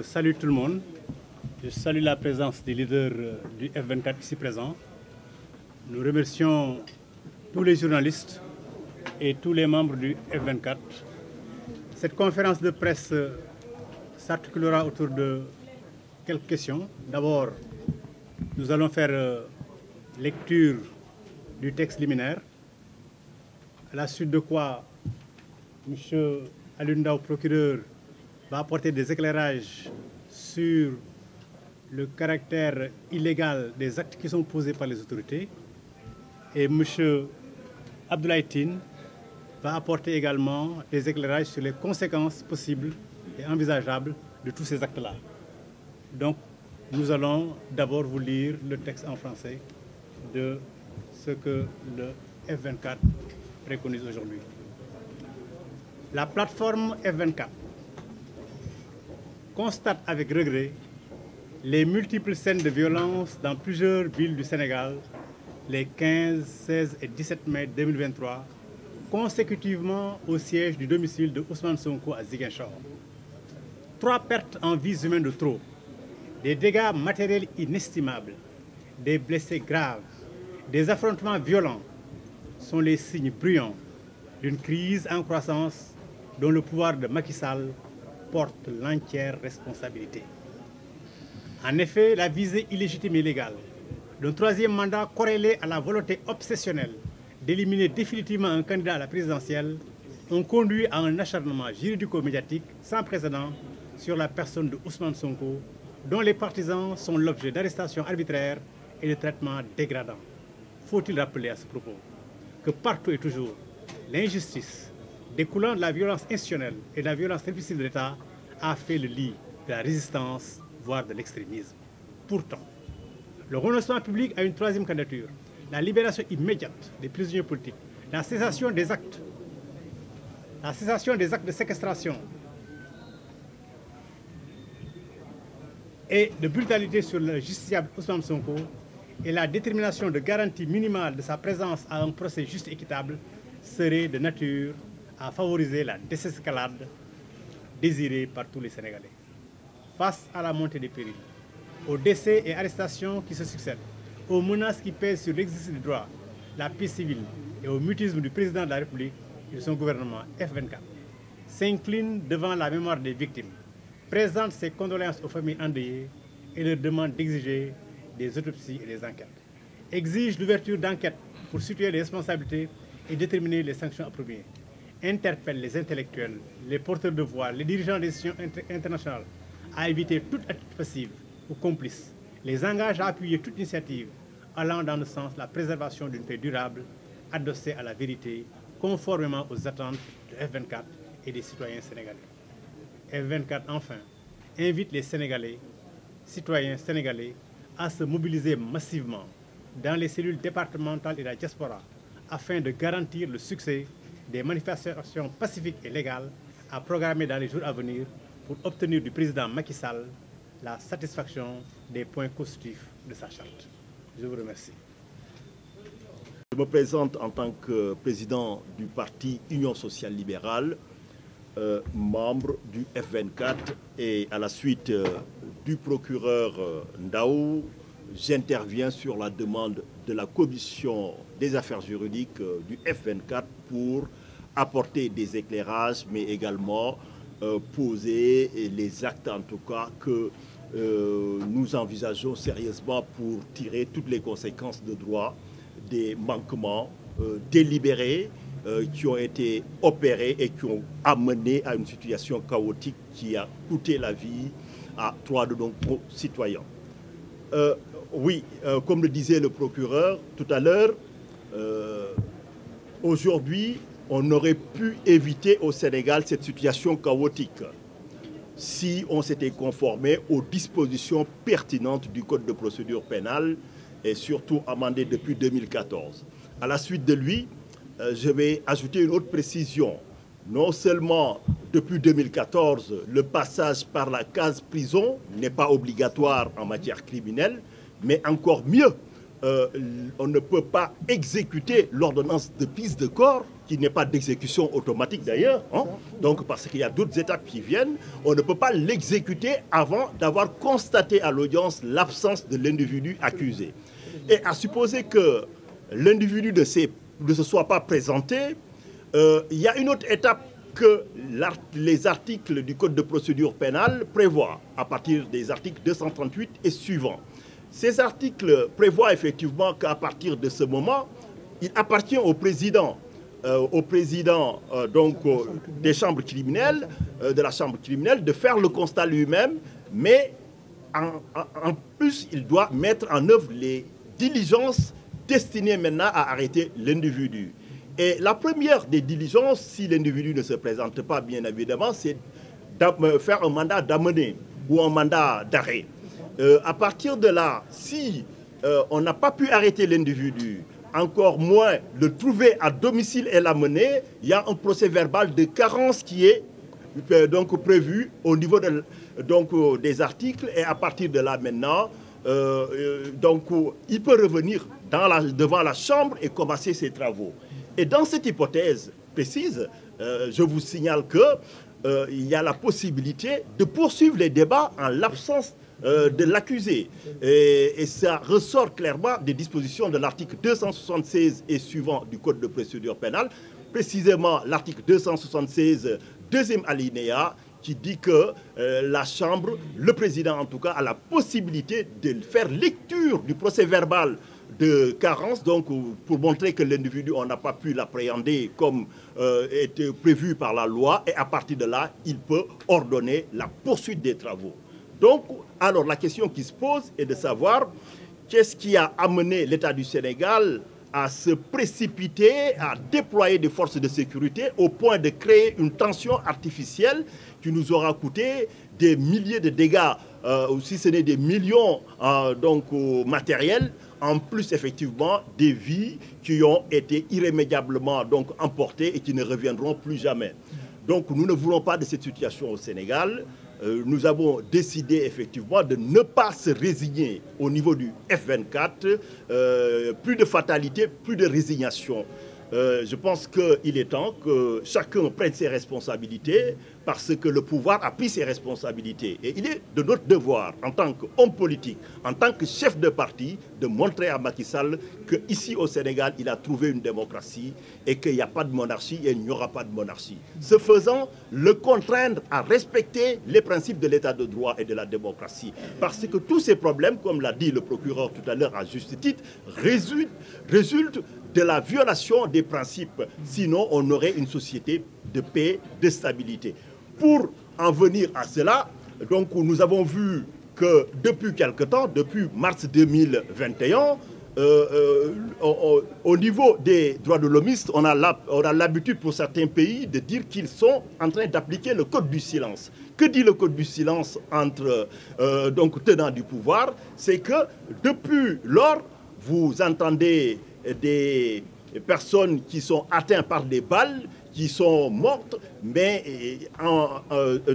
Salut tout le monde. Je salue la présence des leaders du F24 ici présents. Nous remercions tous les journalistes et tous les membres du F24. Cette conférence de presse s'articulera autour de quelques questions. D'abord, nous allons faire lecture du texte liminaire, à la suite de quoi M. Alioune Ndao, procureur, va apporter des éclairages sur le caractère illégal des actes qui sont posés par les autorités. Et M. Abdoulaye Tine va apporter également des éclairages sur les conséquences possibles et envisageables de tous ces actes-là. Donc, nous allons d'abord vous lire le texte en français de ce que le F24 préconise aujourd'hui. La plateforme F24 constate avec regret les multiples scènes de violence dans plusieurs villes du Sénégal les 15, 16 et 17 mai 2023, consécutivement au siège du domicile de Ousmane Sonko à Ziguinchor. 3 pertes en vies humaines de trop, des dégâts matériels inestimables, des blessés graves, des affrontements violents sont les signes bruyants d'une crise en croissance dont le pouvoir de Macky Sall porte l'entière responsabilité. En effet, la visée illégitime et illégale d'un 3e mandat corrélé à la volonté obsessionnelle d'éliminer définitivement un candidat à la présidentielle ont conduit à un acharnement juridico-médiatique sans précédent sur la personne de Ousmane Sonko, dont les partisans sont l'objet d'arrestations arbitraires et de traitements dégradants. Faut-il rappeler à ce propos que partout et toujours, l'injustice découlant de la violence institutionnelle et de la violence répressive de l'État a fait le lit de la résistance, voire de l'extrémisme. Pourtant, le renoncement public à une 3e candidature, la libération immédiate des prisonniers politiques, la cessation des actes de séquestration et de brutalité sur le justiciable Ousmane Sonko et la détermination de garantie minimale de sa présence à un procès juste et équitable seraient de nature à favoriser la désescalade désirée par tous les Sénégalais. Face à la montée des périls, aux décès et arrestations qui se succèdent, aux menaces qui pèsent sur l'exercice du droit, la paix civile et au mutisme du président de la République et de son gouvernement F24, s'incline devant la mémoire des victimes, présente ses condoléances aux familles endeuillées et leur demande d'exiger des autopsies et des enquêtes. Exige l'ouverture d'enquêtes pour situer les responsabilités et déterminer les sanctions appropriées. Interpelle les intellectuels, les porteurs de voix, les dirigeants des institutions internationales à éviter toute attitude passive ou complice, les engage à appuyer toute initiative allant dans le sens de la préservation d'une paix durable, adossée à la vérité, conformément aux attentes de F24 et des citoyens sénégalais. F24, enfin, invite les Sénégalais, citoyens sénégalais, à se mobiliser massivement dans les cellules départementales et la diaspora afin de garantir le succès des manifestations pacifiques et légales à programmer dans les jours à venir pour obtenir du président Macky Sall la satisfaction des points constitutifs de sa charte. Je vous remercie. Je me présente en tant que président du parti Union sociale libérale, membre du F24 et à la suite du procureur Ndao, j'interviens sur la demande de la commission des affaires juridiques du F24 pour apporter des éclairages, mais également poser les actes en tout cas que nous envisageons sérieusement pour tirer toutes les conséquences de droit des manquements délibérés qui ont été opérés et qui ont amené à une situation chaotique qui a coûté la vie à 3 de nos concitoyens. Oui, comme le disait le procureur tout à l'heure, aujourd'hui, on aurait pu éviter au Sénégal cette situation chaotique si on s'était conformé aux dispositions pertinentes du Code de procédure pénale et surtout amendé depuis 2014. À la suite de lui, je vais ajouter une autre précision. Non seulement depuis 2014, le passage par la case prison n'est pas obligatoire en matière criminelle, mais encore mieux, on ne peut pas exécuter l'ordonnance de prise de corps, qui n'est pas d'exécution automatique d'ailleurs, hein. Donc parce qu'il y a d'autres étapes qui viennent, on ne peut pas l'exécuter avant d'avoir constaté à l'audience l'absence de l'individu accusé. Et à supposer que l'individu ne se soit pas présenté, il y a une autre étape que les articles du Code de procédure pénale prévoient, à partir des articles 238 et suivants. Ces articles prévoient effectivement qu'à partir de ce moment, il appartient au président des chambres criminelles, de la chambre criminelle, de faire le constat lui-même, mais en plus, il doit mettre en œuvre les diligences destinées maintenant à arrêter l'individu. Et la première des diligences, si l'individu ne se présente pas, bien évidemment, c'est de faire un mandat d'amener ou un mandat d'arrêt. À partir de là, si on n'a pas pu arrêter l'individu, encore moins le trouver à domicile et l'amener, il y a un procès verbal de carence qui est donc prévu au niveau des articles, et à partir de là maintenant, il peut revenir devant la chambre et commencer ses travaux. Et dans cette hypothèse précise, je vous signale qu'il y a la possibilité de poursuivre les débats en l'absence de l'accusé. Et ça ressort clairement des dispositions de l'article 276 et suivant du Code de procédure pénale, précisément l'article 276, deuxième alinéa, qui dit que la Chambre, le président en tout cas, a la possibilité de faire lecture du procès verbal de carence, donc pour montrer que l'individu, on n'a pas pu l'appréhender comme était prévu par la loi, et à partir de là, il peut ordonner la poursuite des travaux. Donc, alors la question qui se pose est de savoir qu'est-ce qui a amené l'État du Sénégal à se précipiter, à déployer des forces de sécurité au point de créer une tension artificielle qui nous aura coûté des milliers de dégâts, ou si ce n'est des millions matériels, en plus effectivement des vies qui ont été irrémédiablement emportées et qui ne reviendront plus jamais. Donc nous ne voulons pas de cette situation au Sénégal. Nous avons décidé effectivement de ne pas se résigner au niveau du F24. Plus de fatalité, plus de résignation. Je pense qu'il est temps que chacun prenne ses responsabilités, parce que le pouvoir a pris ses responsabilités. Et il est de notre devoir, en tant qu'homme politique, en tant que chef de parti, de montrer à Macky Sall qu'ici au Sénégal, il a trouvé une démocratie et qu'il n'y a pas de monarchie et il n'y aura pas de monarchie. Ce faisant, le contraindre à respecter les principes de l'état de droit et de la démocratie. Parce que tous ces problèmes, comme l'a dit le procureur tout à l'heure à juste titre, résultent de la violation des principes. Sinon, on aurait une société de paix, de stabilité. Pour en venir à cela, donc nous avons vu que depuis quelque temps, depuis mars 2021, au niveau des droits de l'hommiste, on a l'habitude pour certains pays de dire qu'ils sont en train d'appliquer le code du silence. Que dit le code du silence entre tenants du pouvoir? C'est que depuis lors, vous entendez des personnes qui sont atteintes par des balles, qui sont mortes, mais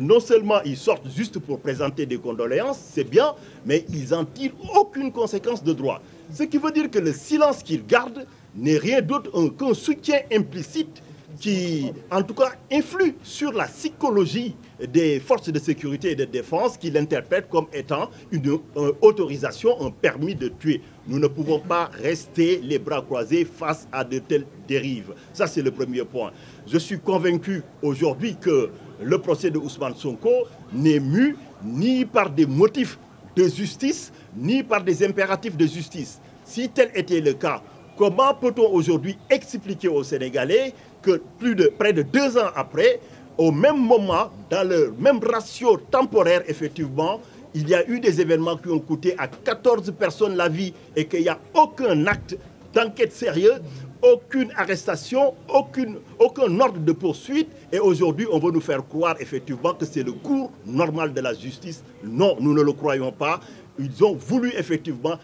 non seulement ils sortent juste pour présenter des condoléances, c'est bien, mais ils n'en tirent aucune conséquence de droit. Ce qui veut dire que le silence qu'ils gardent n'est rien d'autre qu'un soutien implicite qui, en tout cas, influe sur la psychologie des forces de sécurité et de défense, qui l'interprètent comme étant une autorisation, un permis de tuer. Nous ne pouvons pas rester les bras croisés face à de telles dérives. Ça, c'est le premier point. Je suis convaincu aujourd'hui que le procès de Ousmane Sonko n'est mu ni par des motifs de justice, ni par des impératifs de justice. Si tel était le cas, comment peut-on aujourd'hui expliquer aux Sénégalais que près de 2 ans après, au même moment, dans le même ratio temporaire, effectivement, il y a eu des événements qui ont coûté à 14 personnes la vie et qu'il n'y a aucun acte d'enquête sérieux, aucune arrestation, aucun ordre de poursuite. Et aujourd'hui, on veut nous faire croire effectivement que c'est le cours normal de la justice. Non, nous ne le croyons pas. Ils ont voulu effectivement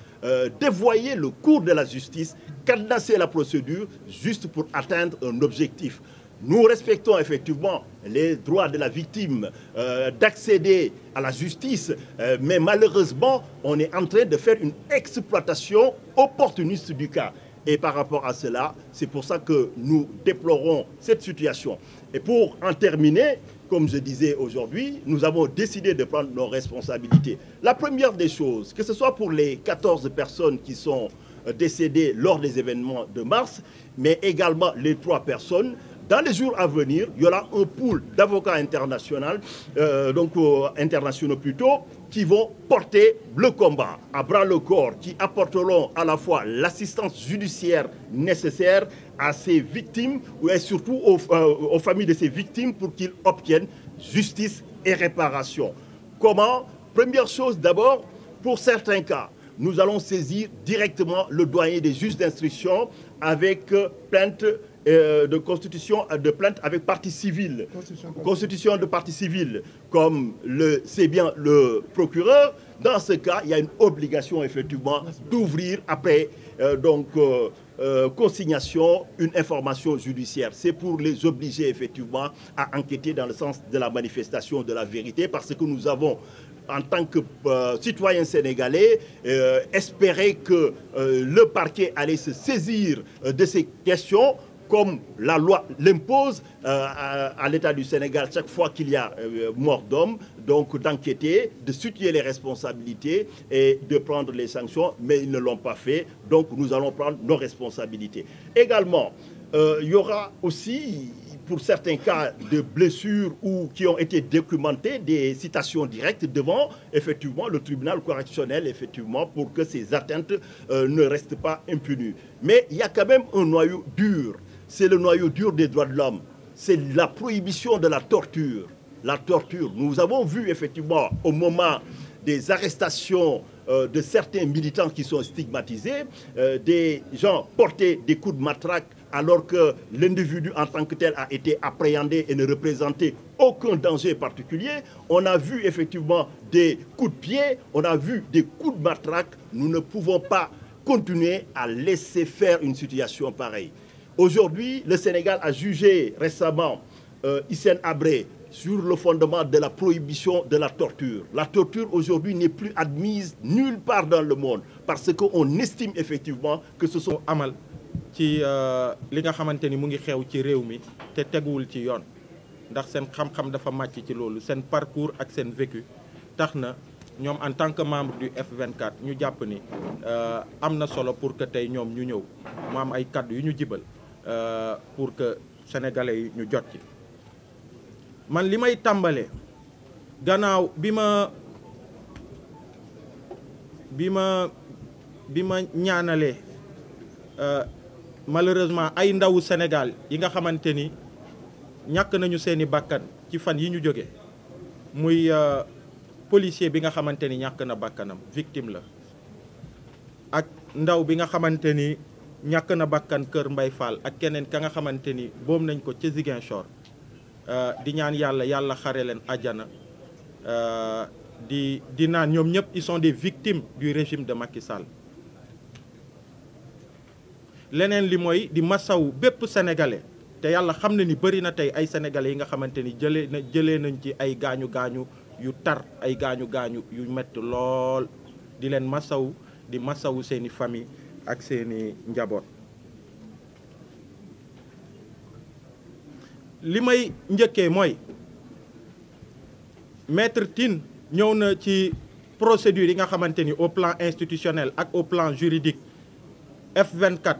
dévoyer le cours de la justice, cadenasser la procédure juste pour atteindre un objectif. Nous respectons effectivement les droits de la victime d'accéder à la justice, mais malheureusement, on est en train de faire une exploitation opportuniste du cas. Et par rapport à cela, c'est pour ça que nous déplorons cette situation. Et pour en terminer, comme je disais aujourd'hui, nous avons décidé de prendre nos responsabilités. La première des choses, que ce soit pour les 14 personnes qui sont décédées lors des événements de mars, mais également les 3 personnes, dans les jours à venir, il y aura un pool d'avocats internationaux plutôt, qui vont porter le combat à bras le corps, qui apporteront à la fois l'assistance judiciaire nécessaire à ces victimes et surtout aux familles de ces victimes pour qu'ils obtiennent justice et réparation. Comment? Première chose d'abord, pour certains cas, nous allons saisir directement le doyen des juges d'instruction avec plainte de constitution de plainte avec partie civile, constitution de partie civile, comme c'est bien le procureur. Dans ce cas, il y a une obligation effectivement d'ouvrir après consignation une information judiciaire. C'est pour les obliger effectivement à enquêter dans le sens de la manifestation de la vérité, parce que nous avons, en tant que citoyens sénégalais, espéré que le parquet allait se saisir de ces questions, comme la loi l'impose à l'État du Sénégal chaque fois qu'il y a mort d'homme, donc d'enquêter, de situer les responsabilités et de prendre les sanctions, mais ils ne l'ont pas fait, donc nous allons prendre nos responsabilités. Également, il y aura aussi, pour certains cas de blessures ou qui ont été documentées, des citations directes devant effectivement le tribunal correctionnel, effectivement, pour que ces atteintes ne restent pas impunies. Mais il y a quand même un noyau dur. C'est le noyau dur des droits de l'homme. C'est la prohibition de la torture. La torture. Nous avons vu effectivement au moment des arrestations de certains militants qui sont stigmatisés, des gens porter des coups de matraque alors que l'individu en tant que tel a été appréhendé et ne représentait aucun danger particulier. On a vu effectivement des coups de pied, on a vu des coups de matraque. Nous ne pouvons pas continuer à laisser faire une situation pareille. Aujourd'hui, le Sénégal a jugé récemment Hissène Habré sur le fondement de la prohibition de la torture. La torture aujourd'hui n'est plus admise nulle part dans le monde parce qu'on estime effectivement que ce sont amal ci li nga xamante ni mu ngi xew ci réew mi te teguwul ci yoon ndax seen xam-xam dafa màcc ci loolu seen parcours ak seen vécu tax na ñoom en tant que membre du F24 ñu jàpp ni am na solo pour que tey ñoom ñu ñëw mu am ay kaddu yu ñu jibal pour que sénégalais yi ñu jot ci. man li may tàmbalee gannaaw bi ma ñaanalee malheureusement ay ndawu Sénégal yi nga xamante ni ñàkk nañu seeni bakkan ci fan yi ñu jóge muy policier bi nga xamante ni ñàkk na bakkanam victime la ak ndaw bi nga xamante ni ñàkk na bakkan Kër Mbay Fall ak keneen ka nga xamante ni boom nañ ko ca Ziguinchor di ñaan yàlla xare leen àjjana di naan ñoom ñëpp ils sont des victimes du régime de Macky Sall. leneen li mooy di masaw bépp sénégalais te yàlla xam na ni bëri na tey ay sénégalais yi nga xamante ni jëlee nañ ci ay gaañu yu tar ay gaañu yu metti lool di leen di masawu seeni famille ak seeni njaboot. li may njëkkee mooy maître Tine ñëw na ci procédure yi nga xamante ni au plan institutionnel ak au plan juridique F24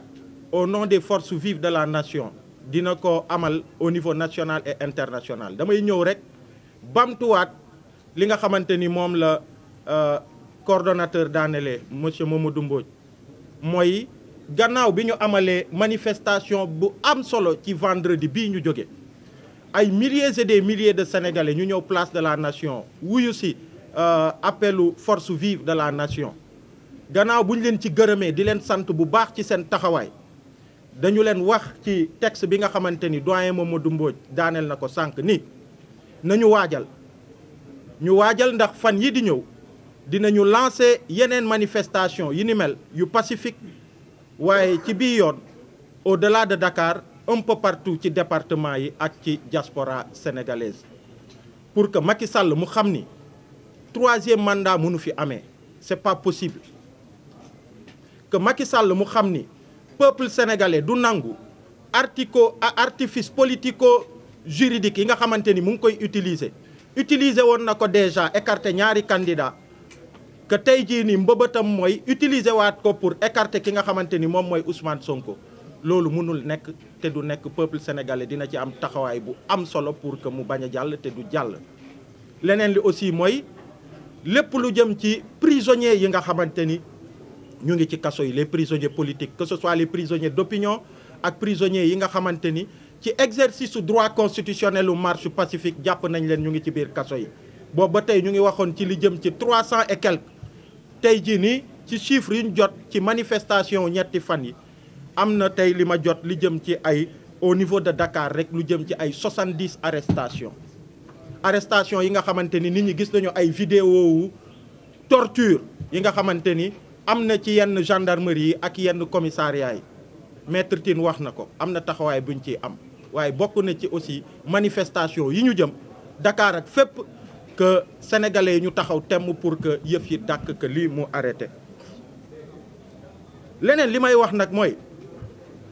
au nom des forces vives de la nation dina ko amal au niveau national et international. damay ñëw rek bamtuwaat li nga xamante ni moom la coordonnateur daanele monsieur Mamadou Mbodj mooy gannaaw bi ñu amalee manifestation bu am solo ci vendredi bii ñu jóge ay milliers et des milliers de sénégalais ñu ñëw place de la nation wuyu si appelu force vive de la nation. gannaaw bu ñu leen ci gërëmee di leen sant bu baax ci seen taxawaay dañu leen wax ci texte bi nga xamante ni doyen Mamadou Mbodj daaneel na ko sànq ni nañu waajal ndax fan yi di ñëw dinañu lancer yeneen manifestation yi ni mel yu pacifique waaye ci bii yoon au-delà de Dakar un peu partout ci département yi ak ci diaspora sénégalaise pour que Macky Sall mu xam ni 3e mandat mënu fi amee c'est pas possible que Macky Sall mu xam ni peuple sénégalais du nangu artifice politico juridique yi nga xamante ni mu ngi koy utiliser woon na ko déjà écarter ñaari candidat que tey jii nii mbëbëtam mooy utiliser waat ko pour écarter ki nga xamante ni moom mooy Ousmane Sonko loolu mënul nekk te du nekk peuple sénégalais dina ci am taxawaay bu am solo pour que mu bañ a jàll te du jàll. leneen li aussi mooy lépp lu jëm ci prisonniers yi nga xamante ni ñu ngi ci kaso yi les prisonniers politiques que ce soit les prisonniers d'opinion ak prisonniers yi nga xamante ni ci exercice su droit constitutionnel u marche pacifique jàpp nañ leen ñu ngi ci biir kaso yi. boobu ba tey ñu ngi waxoon ci li jëm ci 300 et quelques tey jii nii ci chiffres yu ñu jot ci manifestation ñetti fan yi am na tey li ma jot li jëm ci ay au niveau de Dakar rek lu jëm ci ay 70 arrestation yi nga xamante ni nit ñi gis nañu ay vidéo wu torture yi nga xamante ni am na ci yenn gendarmerie yi ak yenn commissariat yi maître Tine wax na ko am na taxawaay buñ ciy am waaye bokk na ci aussi manifestation yi ñu jëm Dakar ak fépp que sénégalais yi ñu taxaw temm pour que yëf yi dàkk que lii mu arrêté. leneen li may wax nag mooy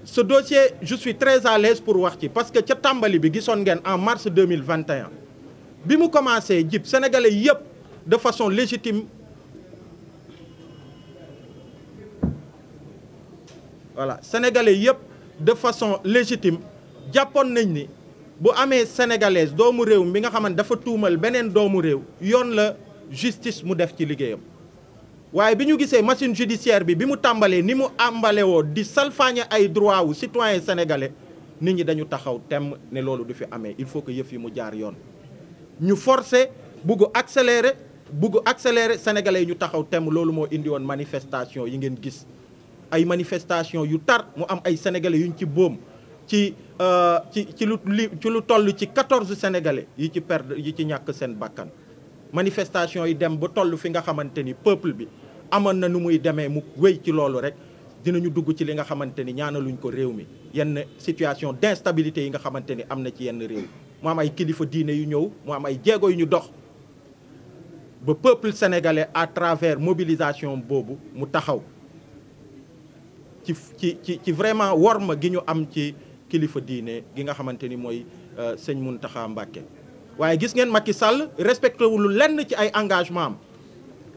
ce dossier je suis très à l'aise pour wax ci parce que ca tàmbali bi gisoon ngeen en mars 2021 bi mu commencé jib sénégalais yëpp de façon légitime voilà sénégalais yëpp de façon légitime jàppoon nañ ni bu amee sénégalaise doomu réew mi nga xamante dafa tuumal beneen doomu réew yoon la justice mu def ci liggéeyam waaye bi ñu gisee machine judiciaire bi mu tàmbalee ni mu àmbale woo di salfaañe ay droit wu citoyen sénégalais nit ñi dañu taxaw temm ne loolu du fi amee il faut que yëf yi mu jaar yoon ñu forcer bugg accélérer sénégalais yi ñu taxaw temm loolu moo indi woon manifestation yi ngeen gis ay manifestation yu tar mu am ay sénégalais yuñ ci boom ci lu toll ci 14 sénégalais yi ci ñàkk seen bakkan manifestation yi dem ba toll fi nga xamante ni peuple bi amoon na nu muy demee mu wéy ci loolu rek dinañu dugg ci li nga xamante ni ñaanaluñ ko réew mi yenn situation d'instabilité yi nga xamante ni am na ci yenn réew mu am ay kilifa diine yu ñëw mu am ay jéego yu ñu dox ba peuple sénégalais à travers mobilisation boobu mu taxaw ci vraiment worma gi ñu am ci kilifa diine gi nga xamante ni mooy sëñ Mountakha Mbacké waaye gis ngeen Macky Sall respecté wul lenn ci ay engagement am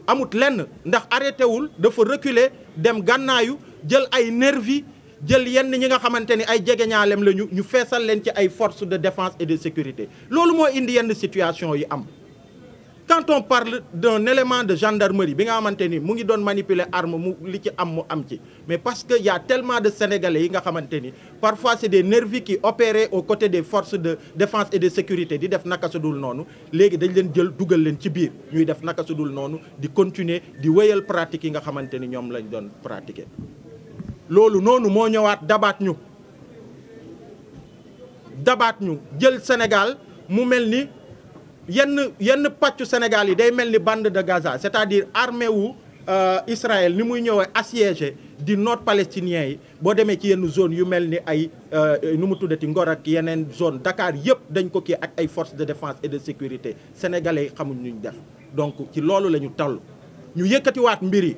amut lenn ndax arrêté wul dafa reculer dem gànnaayu jël ay nervi jël yenn ñi nga xamante ni ay jegeñaalem la ñu feesal leen ci ay forces de défense et de sécurité loolu moo indi yenn situation yi am. quand on parle d'un élément de gendarmerie bi nga xamante ni mu ngi doon manipuler arme mu li ci am mu am ci mais parce que y a tellement de sénégalais yi nga xamante ni parfois c'est des nervis qui opéraient aux côtés des forces de défense et de sécurité di def naka su dul noonu léegi dañ leen jël dugal leen ci biir ñuy def naka su dul noonu di continuer di wéyal pratique yi nga xamante ni ñoom lañ doon pratiquer. loolu noonu moo ñëwaat dabaat ñu jël Sénégal mu mel ni yenn pàccu Sénégal yi day mel ni bande de Gaza c'est-à-dire armée wu Israël ni muy ñëwee assiégé di noot palestiniens yi boo demee ci yenn zone yu mel ni ay nu mu tuddati Ngor ak yeneen zone Dakar yëpp dañ ko kii ak ay forces de défense et de sécurité sénégalais yi xamuñ ñu def donc ci loolu la ñu toll ñu yëkkatiwaat mbir yi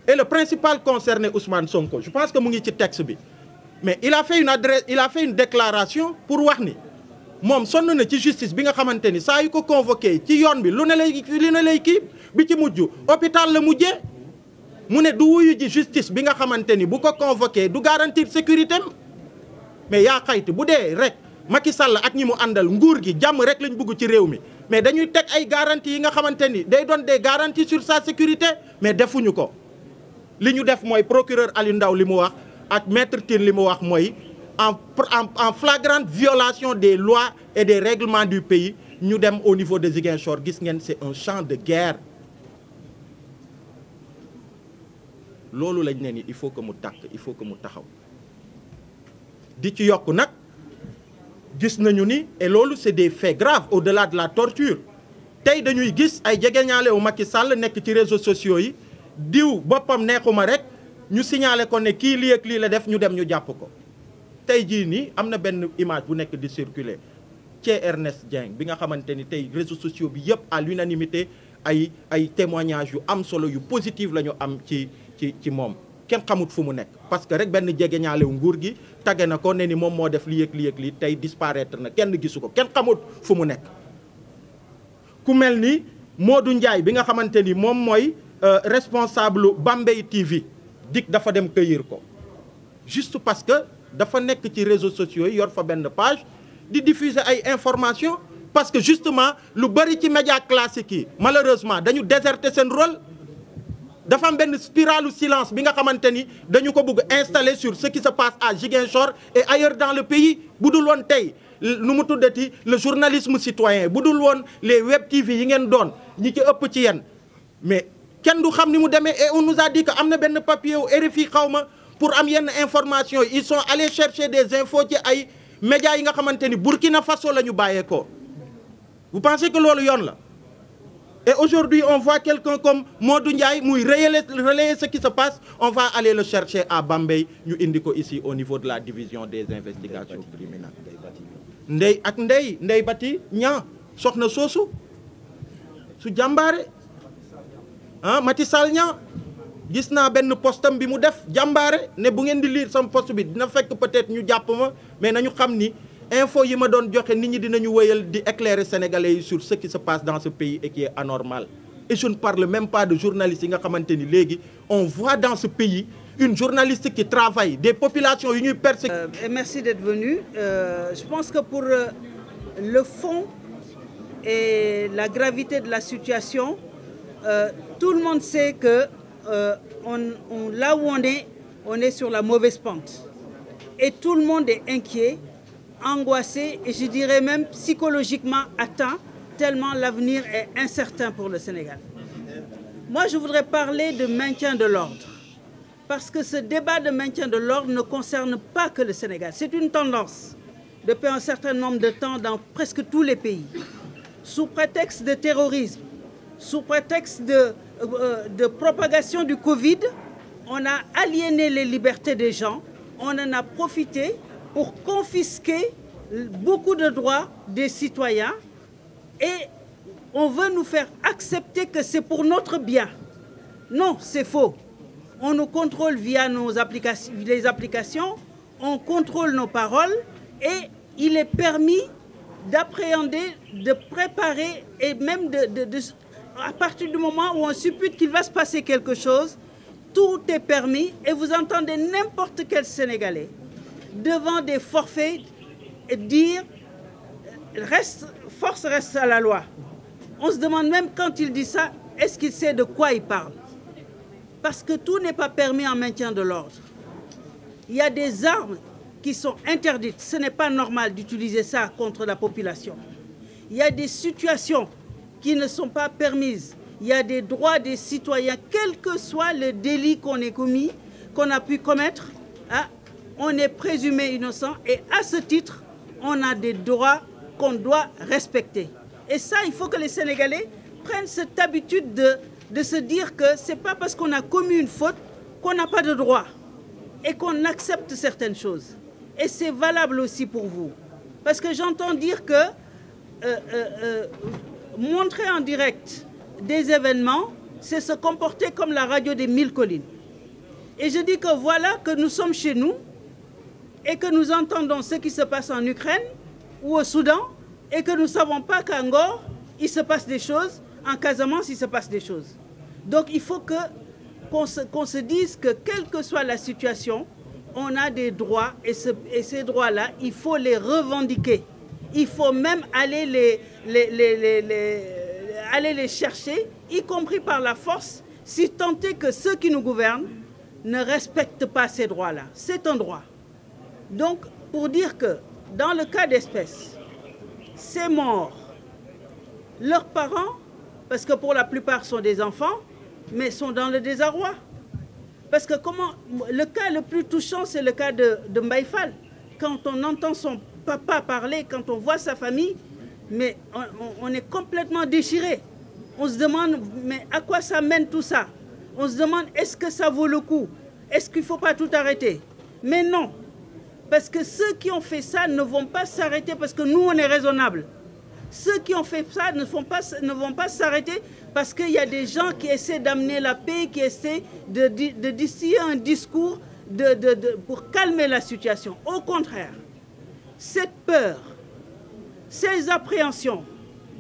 et le principal concerné Ousmane Sonko je pense que mu ngi ci texte bi mais il a fait une déclaration pour wax ni moom sonn na ci justice bi nga xamante ni saa yu ko convoqué ci yoon bi lu ne lay kii bi ci mujj hôpital la mujjee mu ne du wuyu ji justice bi nga xamante ni bu ko convoqué du garantir sécurité am mais yaa xayti bu dee rek Macky Sall ak ñi mu àndal nguur gi jàmm rek lañ bugg ci réew mi mais dañuy teg ay garanties yi nga xamante ni day doon des garanties sur sa sécurité mais defuñu ko li ñu def mooy procureur Aliou Ndao li mu wax ak maître Tine li mu wax mooy en flagrante violation des lois et des règlements du pays ñu dem au niveau de Ziguinchor gis ngeen c'est un champ de guerre loolu lañ ne ni il faut que mu tàkk il faut que mu taxaw di ci yokk nag gis nañu ni et loolu c'est des faits graves au-delà de la torture tey dañuy gis ay jegeñaale wu Macky Sall nekk ci réseaux sociaux yi diw boppam neexuma rek ñu signalé ko ne kii lii ak lii la def ñu dem ñu jàpp ko tey jii nii am na benn image bu nekk di circuler Thie Ernest Dieng bi nga xamante ni tey réseaux sociaux bi yëpp à l'unanimité ay témoignages yu am solo yu positif la ñu am ci moom kenn xamut fu mu nekk parce que rek benn jegeñaalewu nguur gi tagge na ko ne ni moom moo def li yëg li tey disparaître na kenn gisu ko kenn xamut fu mu nekk ku mel ni Modou Ndiaye bi nga xamante ni moom mooy responsable Bambey TV dik dafa dem cueillir ko juste parce que dafa nekk ci réseaux sociaux yi yor fa benn page di diffuser ay informations parce que justement lu bari ci médias classiques yi malheureusement dañu déserter seen rôle dafa am benn spirale silence bi nga xamante ni dañu ko bëgg installer sur ce qui se passe à Ziguinchor et ailleurs dans le pays bu dul woon tey nu mu tuddati le journalisme citoyen bu dul woon les web TV yi ngeen doon ñi ci ëpp ci yéen mais kenn du xam ni mu demee et on nous a dit que am na benn papier wu RFI xaw ma pour am yenn information ils sont allés chercher des infos ci ay médias yi nga xamante ni Burkina Faso la ñu bàyyeekoo. Vous pensez que loolu yoon la et aujourd'hui on voit quelqu'un comme Modou Ndiaye muy relayer ce qui se passe on va aller le chercher à Bambey ñu indi ko ici au niveau de la division des investigations criminelles. Ndeye Bati ñaa soxna soosu su jàmbaare Maty Sall ñaa gis naa benn postam bi mu def jàmbaare ne bu ngeen di lire sama poste bi dina fekk peut-être ñu jàpp ma mais nañu xam ni info yi ma doon joxe nit ñi dinañu wëyal di éclairer sénégalais yi sur ce qui se passe dans ce pays et qui est anormal et je ne parle même pas de journalistes yi nga xamante ni léegi on voit dans ce pays une journaliste qui travaille des populations yu ñuy persécuter. Merci d'être venu. Je pense que pour le fond et la gravité de la situation, tout le monde sait que là où on est sur la mauvaise pente et tout le monde est inquiet, angoissé et je dirais même psychologiquement atteint tellement l'avenir est incertain pour le Sénégal. Moi, je voudrais parler de maintien de l'ordre parce que ce débat de maintien de l'ordre ne concerne pas que le Sénégal. C'est une tendance depuis un certain nombre de temps dans presque tous les pays. Sous prétexte de terrorisme, sous prétexte de propagation du Covid, on a aliéné les libertés des gens, on en a profité pour confisquer beaucoup de droits des citoyens et on veut nous faire accepter que c'est pour notre bien. Non, c'est faux. On nous contrôle via les applications, on contrôle nos paroles et il est permis d'appréhender, de préparer et même à partir du moment où on suppute qu'il va se passer quelque chose, tout est permis et vous entendez n'importe quel Sénégalais devant des forfaits dire force reste à la loi. On se demande même quand il dit ça, est-ce qu'il sait de quoi il parle? Parce que tout n'est pas permis en maintien de l'ordre. Il y a des armes qui sont interdites. Ce n'est pas normal d'utiliser ça contre la population. Il y a des situations qui ne sont pas permises. Il y a des droits des citoyens, quel que soit le délit qu'on ait commis, qu'on a pu commettre, on est présumé innocent et à ce titre, on a des droits qu'on doit respecter. Et ça, il faut que les Sénégalais prennent cette habitude de se dire que ce n'est pas parce qu'on a commis une faute qu'on n'a pas de droit et qu'on accepte certaines choses. Et c'est valable aussi pour vous. Parce que j'entends dire que montrer en direct des événements, c'est se comporter comme la radio des 1000 collines. Et je dis que voilà que nous sommes chez nous et que nous entendons ce qui se passe en Ukraine ou au Soudan et que nous ne savons pas qu'à Ngor, il se passe des choses, en Casamance, il se passe des choses. Donc il faut qu'on se dise que quelle que soit la situation, on a des droits et ces droits-là, il faut les revendiquer. Il faut même aller les chercher, y compris par la force, si tant est que ceux qui nous gouvernent ne respectent pas ces droits-là. C'est un droit. Donc, pour dire que, dans le cas d'espèce, ces morts, leurs parents, parce que pour la plupart sont des enfants, mais sont dans le désarroi. Parce que le cas le plus touchant, c'est le cas de Mbaye Fall. Quand on entend son papa parler, quand on voit sa famille, mais on est complètement déchiré. On se demande, mais à quoi ça mène tout ça? On se demande, est-ce que ça vaut le coup? Est-ce qu'il ne faut pas tout arrêter? Mais non. Parce que ceux qui ont fait ça ne vont pas s'arrêter parce que nous, on est raisonnables. Ceux qui ont fait ça ne vont pas s'arrêter parce qu'il y a des gens qui essaient d'amener la paix, qui essaient de distiller un discours pour calmer la situation. Au contraire, cette peur, ces appréhensions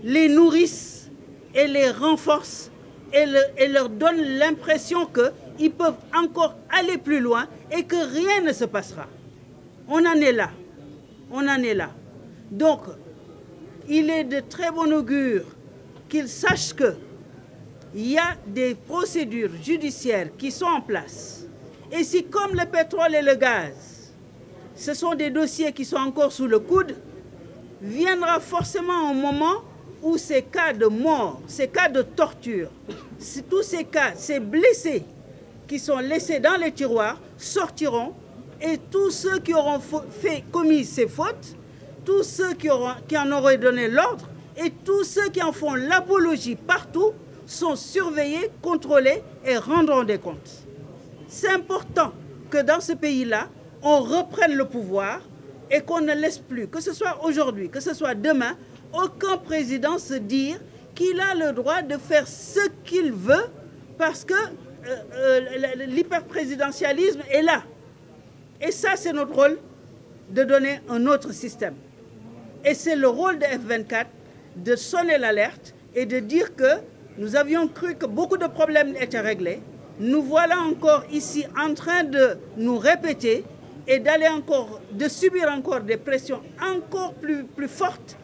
les nourrissent et les renforcent et leur donnent l'impression qu'ils peuvent encore aller plus loin et que rien ne se passera. On en est là. On en est là. Donc, il est de très bon augure qu'ils sachent qu'il y a des procédures judiciaires qui sont en place. Et si, comme le pétrole et le gaz, ce sont des dossiers qui sont encore sous le coude, viendra forcément un moment où ces cas de mort, ces cas de torture, tous ces cas, ces blessés qui sont laissés dans les tiroirs sortiront et tous ceux qui auront commis ces fautes, tous ceux qui en auraient donné l'ordre et tous ceux qui en font l'apologie partout sont surveillés, contrôlés et rendront des comptes. C'est important que dans ce pays-là, on reprenne le pouvoir et qu'on ne laisse plus, que ce soit aujourd'hui, que ce soit demain, aucun président se dire qu'il a le droit de faire ce qu'il veut parce que l'hyperprésidentialisme est là. Et ça, c'est notre rôle de donner un autre système. Et c'est le rôle de F24 de sonner l'alerte et de dire que nous avions cru que beaucoup de problèmes étaient réglés. Nous voilà encore ici en train de nous répéter et de subir encore des pressions encore plus fortes.